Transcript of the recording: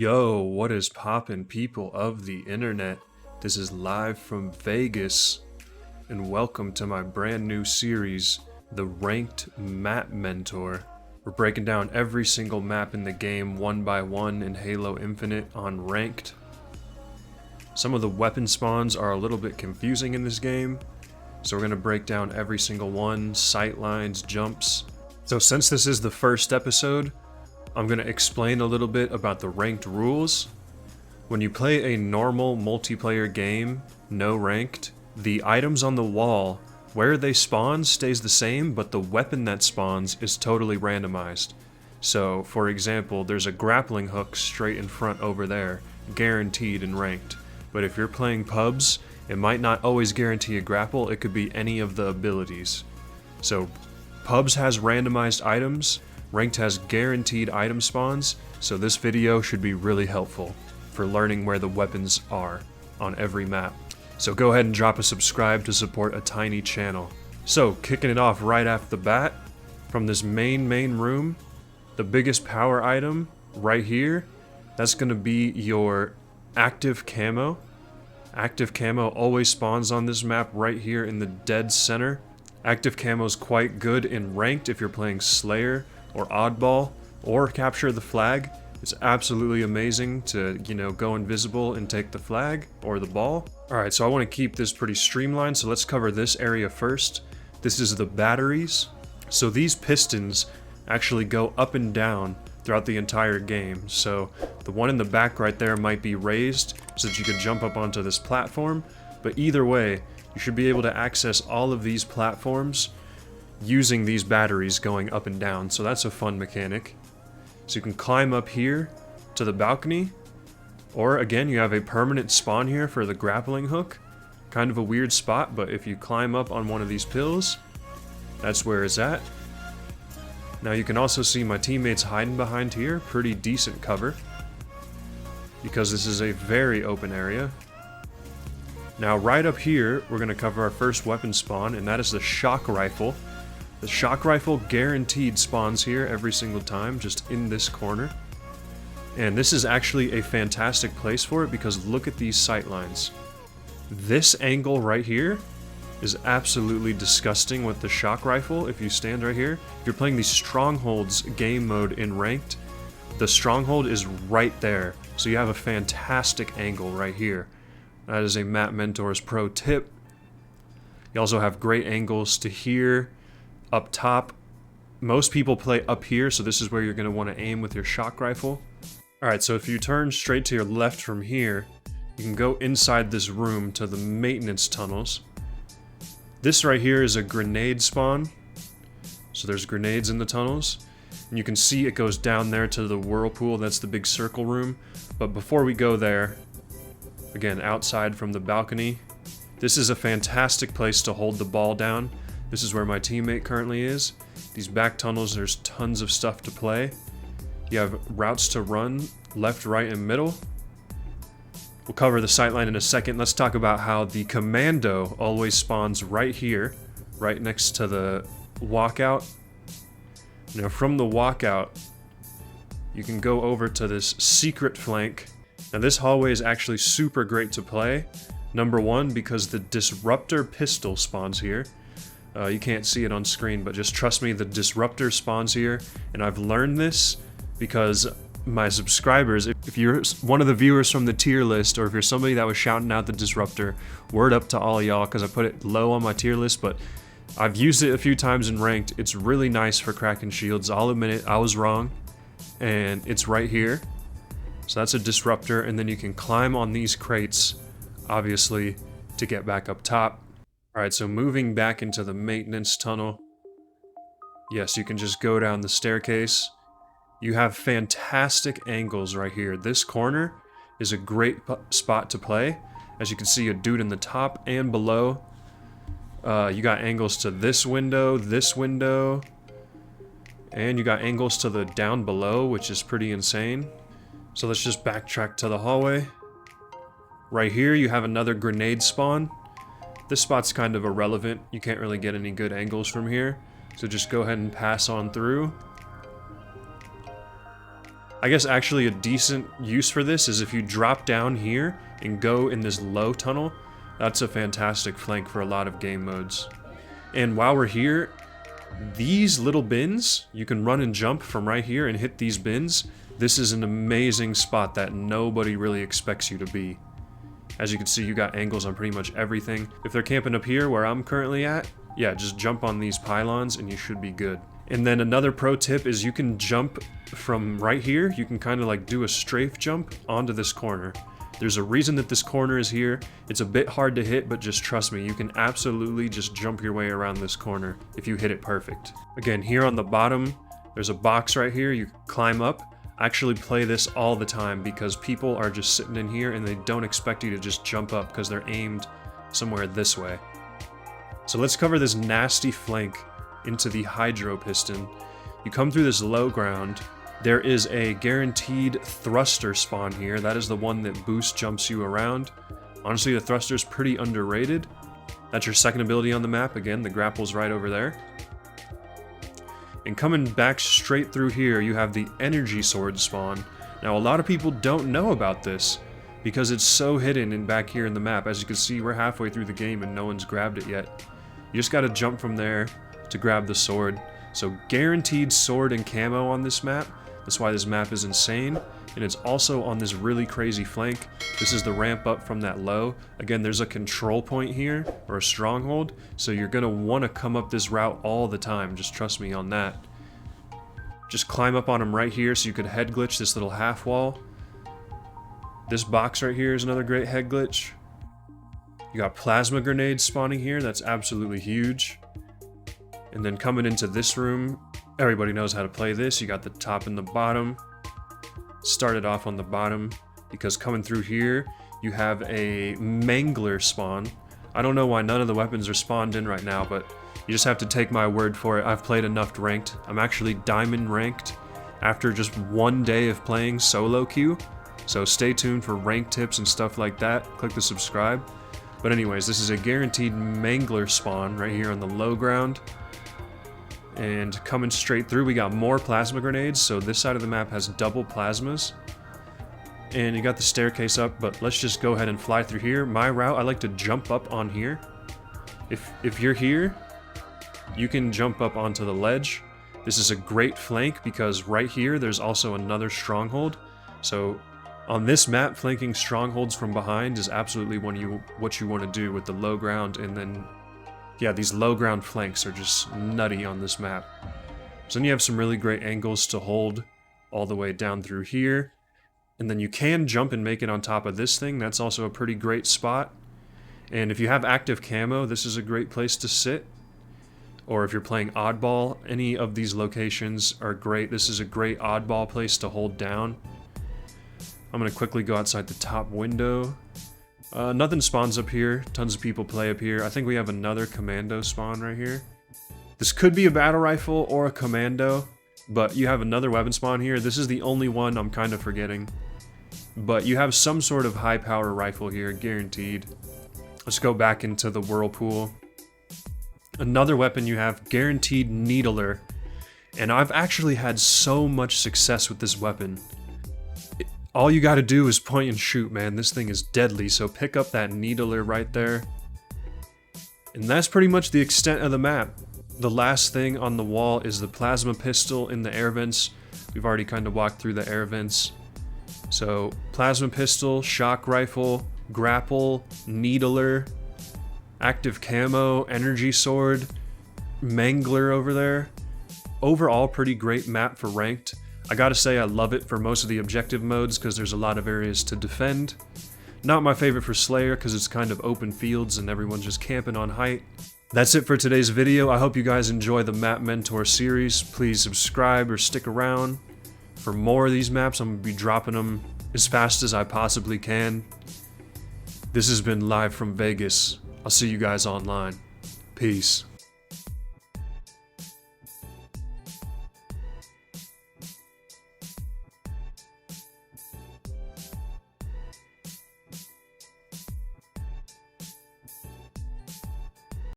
Yo, what is poppin', people of the internet? This is live from Vegas, and welcome to my brand new series, The Ranked Map Mentor. We're breaking down every single map in the game one by one in Halo Infinite on Ranked. Some of the weapon spawns are a little bit confusing in this game, so we're going to break down every single one, sight lines, jumps. So since this is the first episode, I'm going to explain a little bit about the ranked rules. When you play a normal multiplayer game, no ranked, the items on the wall, where they spawn stays the same, but the weapon that spawns is totally randomized. So, for example, there's a grappling hook straight in front over there, guaranteed in ranked. But if you're playing pubs, it might not always guarantee a grapple, it could be any of the abilities. So, pubs has randomized items, Ranked has guaranteed item spawns, so this video should be really helpful for learning where the weapons are on every map. So go ahead and drop a subscribe to support a tiny channel. So, kicking it off right off the bat, from this main room, the biggest power item right here, that's going to be your active camo. Active camo always spawns on this map right here in the dead center. Active camo is quite good in ranked if you're playing Slayer or Oddball, or Capture the Flag. It's absolutely amazing to, go invisible and take the flag, or the ball. Alright, so I want to keep this pretty streamlined, so let's cover this area first. This is the batteries. So these pistons actually go up and down throughout the entire game. So the one in the back right there might be raised, so that you can jump up onto this platform, but either way, you should be able to access all of these platforms using these batteries going up and down, so that's a fun mechanic. So you can climb up here to the balcony, or again you have a permanent spawn here for the grappling hook. Kind of a weird spot, but if you climb up on one of these pills, that's where it's at. Now you can also see my teammates hiding behind here, pretty decent cover, because this is a very open area. Now right up here, we're going to cover our first weapon spawn, and that is the shock rifle. The shock rifle guaranteed spawns here every single time, just in this corner. And this is actually a fantastic place for it because look at these sight lines. This angle right here is absolutely disgusting with the shock rifle if you stand right here. If you're playing these strongholds game mode in ranked, the stronghold is right there. So you have a fantastic angle right here. That is a Map Mentor's pro tip. You also have great angles to here. Up top, most people play up here, so this is where you're going to want to aim with your shock rifle. Alright, so if you turn straight to your left from here, you can go inside this room to the maintenance tunnels. This right here is a grenade spawn, so there's grenades in the tunnels. And you can see it goes down there to the whirlpool, that's the big circle room. But before we go there, again, outside from the balcony, this is a fantastic place to hold the ball down. This is where my teammate currently is. These back tunnels, there's tons of stuff to play. You have routes to run, left, right, and middle. We'll cover the sightline in a second. Let's talk about how the Commando always spawns right here, right next to the walkout. Now from the walkout, you can go over to this secret flank. Now this hallway is actually super great to play. Number one, because the Disruptor pistol spawns here. You can't see it on screen, but just trust me, the Disruptor spawns here, and I've learned this because my subscribers, if you're one of the viewers from the tier list, or if you're somebody that was shouting out the Disruptor, word up to all y'all, because I put it low on my tier list, but I've used it a few times in ranked. It's really nice for cracking shields. I'll admit it, I was wrong, and it's right here. So that's a Disruptor, and then you can climb on these crates, obviously, to get back up top. Alright, so moving back into the maintenance tunnel. Yes, you can just go down the staircase. You have fantastic angles right here. This corner is a great spot to play. As you can see, a dude in the top and below. You got angles to this window, and you got angles to the down below, which is pretty insane. So let's just backtrack to the hallway. Right here, you have another grenade spawn. This spot's kind of irrelevant. You can't really get any good angles from here. So just go ahead and pass on through. I guess actually a decent use for this is if you drop down here and go in this low tunnel. That's a fantastic flank for a lot of game modes. And while we're here, these little bins, you can run and jump from right here and hit these bins. This is an amazing spot that nobody really expects you to be. As you can see, you got angles on pretty much everything. If they're camping up here where I'm currently at, yeah, just jump on these pylons and you should be good. And then another pro tip is you can jump from right here. You can kind of like do a strafe jump onto this corner. There's a reason that this corner is here. It's a bit hard to hit, but just trust me, you can absolutely just jump your way around this corner if you hit it perfect. Again, here on the bottom, there's a box right here. You climb up. I actually play this all the time because people are just sitting in here and they don't expect you to just jump up because they're aimed somewhere this way. So let's cover this nasty flank into the hydro piston. You come through this low ground. There is a guaranteed thruster spawn here. That is the one that boost jumps you around. Honestly, the thruster is pretty underrated. That's your second ability on the map. Again, the grapple's right over there. And coming back straight through here, you have the energy sword spawn. Now, a lot of people don't know about this because it's so hidden in back here in the map. As you can see, we're halfway through the game and no one's grabbed it yet. You just gotta jump from there to grab the sword. So guaranteed sword and camo on this map. That's why this map is insane. And it's also on this really crazy flank. This is the ramp up from that low. Again, there's a control point here, or a stronghold, so you're gonna wanna come up this route all the time. Just trust me on that. Just climb up on them right here so you could head glitch this little half wall. This box right here is another great head glitch. You got plasma grenades spawning here, that's absolutely huge. And then coming into this room, everybody knows how to play this. You got the top and the bottom. Started off on the bottom because coming through here, you have a mangler spawn. I don't know why none of the weapons are spawned in right now, but you just have to take my word for it. I've played enough ranked. I'm actually diamond ranked after just one day of playing solo queue. So stay tuned for rank tips and stuff like that. Click the subscribe. But anyways, this is a guaranteed mangler spawn right here on the low ground. And coming straight through, we got more plasma grenades, so this side of the map has double plasmas. And you got the staircase up, but let's just go ahead and fly through here. My route, I like to jump up on here. If you're here, you can jump up onto the ledge. This is a great flank because right here, there's also another stronghold. So on this map, flanking strongholds from behind is absolutely what you want to do with the low ground, and then yeah, these low ground flanks are just nutty on this map. So then you have some really great angles to hold all the way down through here. And then you can jump and make it on top of this thing. That's also a pretty great spot. And if you have active camo, this is a great place to sit. Or if you're playing oddball, any of these locations are great. This is a great oddball place to hold down. I'm going to quickly go outside the top window. Nothing spawns up here. Tons of people play up here. I think we have another commando spawn right here. This could be a battle rifle or a commando, but you have another weapon spawn here. This is the only one I'm kind of forgetting. But you have some sort of high power rifle here, guaranteed. Let's go back into the whirlpool. Another weapon you have, guaranteed needler. And I've actually had so much success with this weapon. All you gotta do is point and shoot, man. This thing is deadly, so pick up that needler right there. And that's pretty much the extent of the map. The last thing on the wall is the plasma pistol in the air vents. We've already kind of walked through the air vents. So, plasma pistol, shock rifle, grapple, needler, active camo, energy sword, mangler over there. Overall, pretty great map for ranked. I gotta say I love it for most of the objective modes because there's a lot of areas to defend. Not my favorite for Slayer because it's kind of open fields and everyone's just camping on height. That's it for today's video. I hope you guys enjoy the Map Mentor series. Please subscribe or stick around for more of these maps. I'm gonna be dropping them as fast as I possibly can. This has been Live from Vegas. I'll see you guys online. Peace.